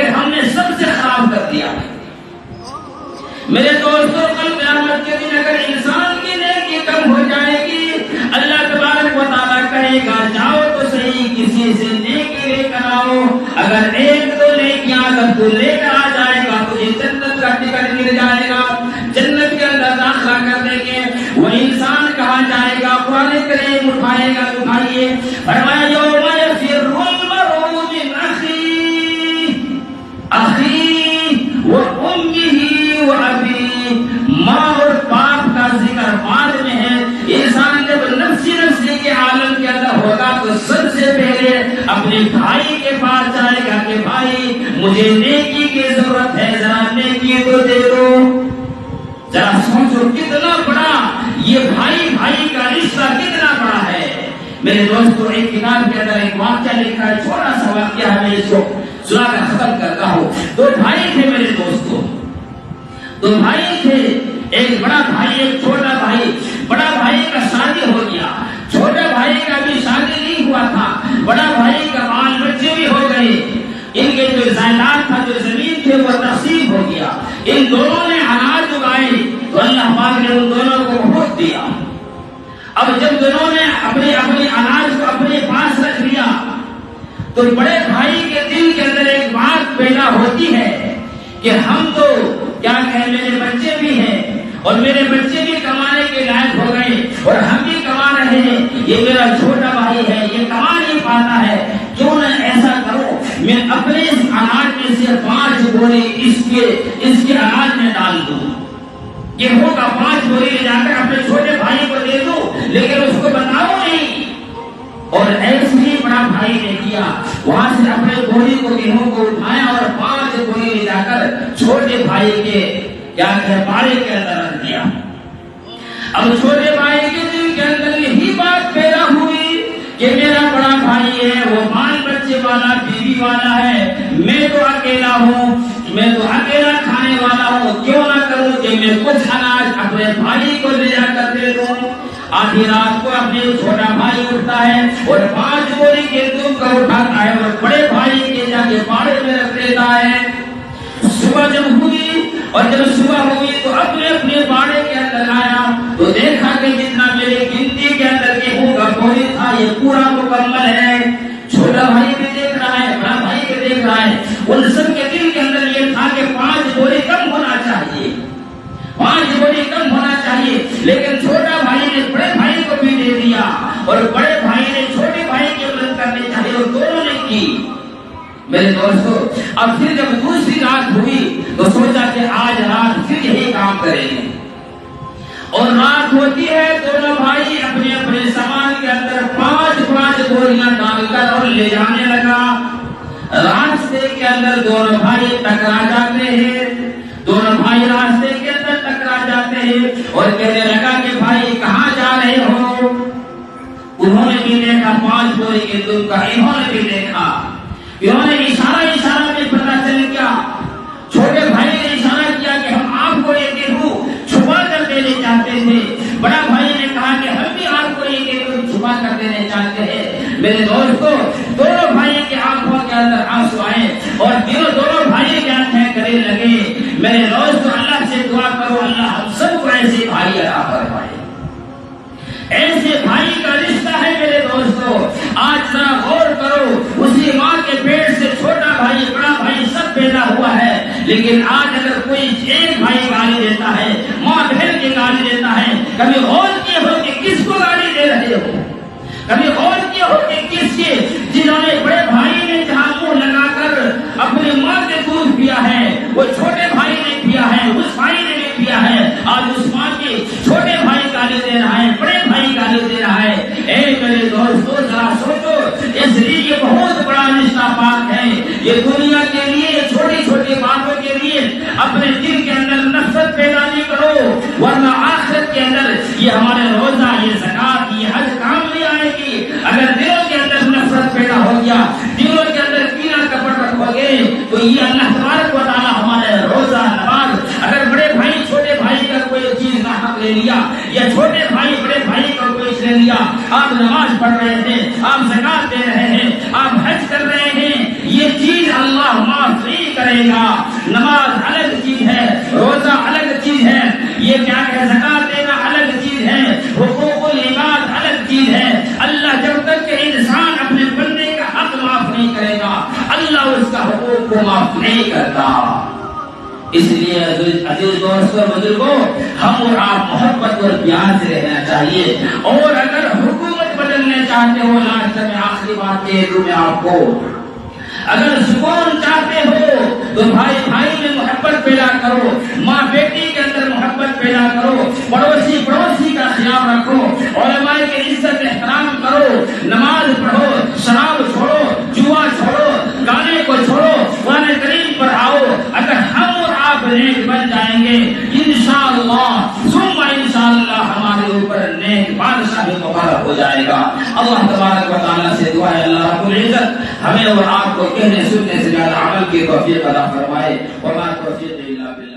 لیکن ہم نے سب سے خراب کر دیا. میرے دوستوں کل قیامت کے دن اگر انسان کی نیکی کم ہو جائے گی اللہ تبارک و تعالیٰ کہے گا جاؤ تو صحیح کسی سے نیکی لے کر آؤ. اگر ایک دو نیکیاں اگر تو لے کر آ جائے گا تجھے جنت کا ٹکٹ مل جائے گا, جنت کے اندر داخلہ کر دیں گے. وہ انسان کہاں جائے گا؟ قرآن کریم اٹھائے گا. اٹھائیے فرمایا یوم یفر المرء من اخیہ و امہ و ابیہ. ماں اور باپ کا ذکر بعد میں ہے. انسان جب نفسی نفسی کے عالم کے اندر ہوگا تو سب سے پہلے اپنے بھائی کے پاس جائے گا کہ بھائی مجھے نیکی کی ضرورت ہے, ذرا نیکی کو دے دو. ذرا سوچو کتنا بڑا یہ بھائی بھائی کا رشتہ کتنا بڑا ہے. میرے دوستوں ایک کتاب کے اندر ایک واقعہ لکھا ہے, چھوٹا سا واقعہ ہے, میں اس کو سنا کر ختم کرتا ہوں. دو بھائی تھے میرے دوستوں, دو بھائی تھے, ایک بڑا بھائی ایک چھوٹا بھائی. بڑا بھائی کا شادی ہو گیا, چھوٹا بھائی کا بھی شادی نہیں ہوا تھا. بڑا بھائی کا بال بچے بھی ہو گئے, ان کے جو جائیداد تھا جو زمین تھے وہ تقسیم ہو گیا. ان دونوں نے اناج اگائے تو اللہ پاک نے ان دونوں کو بہت دیا. اب جب دونوں نے اپنے اناج کو اپنے پاس رکھ لیا تو بڑے بھائی کے دل کے اندر ایک بات پیدا ہوتی ہے کہ ہم تو کیا کہیں میرے بچے بھی ہیں اور میرے بچے بھی کمانے کے لائق ہو گئے اور ہم بھی کما رہے ہیں, یہ میرا چھوٹا بھائی ہے یہ کما نہیں پاتا ہے, کیوں نہ ایسا کرو میں اپنے اس اناج میں سے 5 بوری اس کے اناج میں ڈال دوں. گیہوں کا 5 بوری لے جا کر اپنے چھوٹے بھائی کو دے دوں لیکن اس کو بتاؤ نہیں. اور ایسے ہی بڑا بھائی نے کیا, وہاں سے اپنے بوری کو گیہوں کو اٹھایا اور 5 بوری لے جا کر چھوٹے بھائی کے کیا کہ باڑے کے اندر رکھ دیا. اب چھوٹے بھائی کے دل کے اندر یہی بات پیدا ہوئی کہ میرا بڑا بھائی ہے وہ بال بچے والا بیوی والا ہے, میں تو اکیلا ہوں, میں تو اکیلا کھانے والا ہوں, کیوں نہ کروں کہ میں کچھ اناج اپنے بھائی کو لے جا کر دے دوں. آدھی رات کو اپنے چھوٹا بھائی اٹھتا ہے اور 5 بوری گندم کا اٹھاتا ہے اور بڑے بھائی کے جا کے باڑے میں رکھ دیتا ہے. صبح جب ہوئی اور جب صبح ہوئی تو اپنے باڑے کے اندر آیا تو دیکھا کہ جتنا میرے گنتی کے اندر گیہوں کا بوری تھا یہ پورا مکمل ہے. چھوٹا بھائی بھی دیکھ رہا ہے, بڑا بھائی بھی دیکھ رہا ہے. ان سب کے دل کے اندر یہ تھا کہ 5 بوری کم ہونا چاہیے, 5 بوری کم ہونا چاہیے. لیکن چھوٹا بھائی نے بڑے بھائی کو بھی دے دیا اور بڑے بھائی نے چھوٹے بھائی کی مدد کرنی چاہیے اور دونوں نے کی. میرے دوستو اب پھر جب دوسری رات ہوئی تو سوچا کہ آج رات پھر یہی کام کریں گے. اور رات ہوتی ہے, دونوں بھائی اپنے سامان کے اندر 5 بوریاں ڈال کر اور لے جانے لگا. راستے کے اندر دونوں بھائی ٹکرا جاتے ہیں, دونوں بھائی راستے کے اندر ٹکرا جاتے ہیں اور کہنے لگا کہ بھائی کہاں جا رہے ہو. انہوں نے بھی دیکھا 5 بوری گندم کا, انہوں نے بھی دیکھا, انہوں نے اشارہ میں پتہ چل گیا. چھوٹے بھائی نے اشارہ کیا کہ ہم آپ کو یہ گیہوں چھپا کر دینے چاہتے تھے. بڑا بھائی نے کہا کہ ہم بھی آپ کو یہ گیہوں چھپا کر دینے چاہتے ہیں. میرے دوستو دونوں بھائی کی آنکھوں کے اندر آنسو آئے اور دونوں بھائی کیا کرنے لگے. میرے دوستو اللہ سے دعا کرو اللہ ہم سب کو ایسے بھائی عطا فرمائے. ایسے بھائی کا رشتہ ہے میرے دوستو. آج ذرا غور کرو, اسی ماں کے پیٹ سے چھوٹا بھائی بڑا بھائی سب پیدا ہوا ہے, لیکن آج اگر کوئی ایک بھائی گالی دیتا ہے, ماں بہن کی گالی دیتا ہے, کبھی غور کیے ہو کہ کس کو گالی دے رہے ہو, کبھی غور کیے ہو کہ کس کے جنہوں نے بڑے بھائی نے جہاں منہ لگا کر اپنی ماں کے دودھ پیا ہے وہ چھوٹے بھائی نے پیا ہے, اس بھائی نے بھی پیا ہے. آج اس ماں کے چھوٹے بھائی گالی دے رہا ہے, بڑے بھائی گالی دے رہا ہے. اے میرے دوستو ذرا سوچو, اس لیے یہ بہت بڑا رشتہ پاک ہے. یہ دنیا کے لیے چھوٹی چھوٹی باتوں کے لیے اپنے دل کے اندر نفرت پیدا نہیں کرو, ورنہ آخرت کے اندر یہ ہمارے روزہ, یہ زکات, یہ حج کام نہیں آئے گی. اگر دلوں کے اندر نفرت پیدا ہو گیا, دلوں کے اندر کینہ کپٹ رکھو گے تو یہ اللہ تبارک و تعالیٰ ہمارے روزہ نماز, اگر بڑے بھائی چھوٹے بھائی کا کوئی چیز نہ حق لے لیا یا چھوٹے بھائی بڑے بھائی کا کوئی لے لیا, آپ نماز پڑھ رہے ہیں, آپ زکات دے رہے ہیں, آپ حج کر رہے ہیں, یہ چیز اللہ معافی کا کرے گا. نماز الگ چیز ہے, روزہ الگ چیز ہے, یہ کیا کہ زکات دینا الگ چیز ہے, حقوق العباد الگ چیز ہے. اللہ جب تک کہ انسان اپنے بندے کا حق معاف نہیں کرے گا, اللہ اس کا حقوق کو معاف نہیں کرتا. اس لیے عزیز دوستوں بزرگوں, ہم اور آپ محبت اور پیار سے رہنا چاہیے. اور اگر حکومت بدلنے چاہتے ہو, لاسٹ میں آخری بات کہہ دوں میں آپ کو, اگر سکون چاہتے ہو تو بھائی بھائی میں محبت پیدا کرو, ماں بیٹی کے اندر محبت پیدا کرو, پڑوسی پڑوسی کا خیال رکھو, علماء کی عزت احترام کرو, نماز پڑھو, شراب چھوڑو, جوا چھوڑو, گانے کو چھوڑو, قرآن کریم پر آؤ. اگر ہم اور آپ نیک بن جائیں گے انشاءاللہ ثم انشاءاللہ ہمارے اوپر نیک بادشاہ مبارک ہو جائے گا. اللہ تبارک و تعالیٰ سے دعا ہے اللہ رب العزت ہمیں اور آپ کو کہنے سننے سے زیادہ عمل کی توفیق عطا فرمائے. وما توفیق الا باللہ.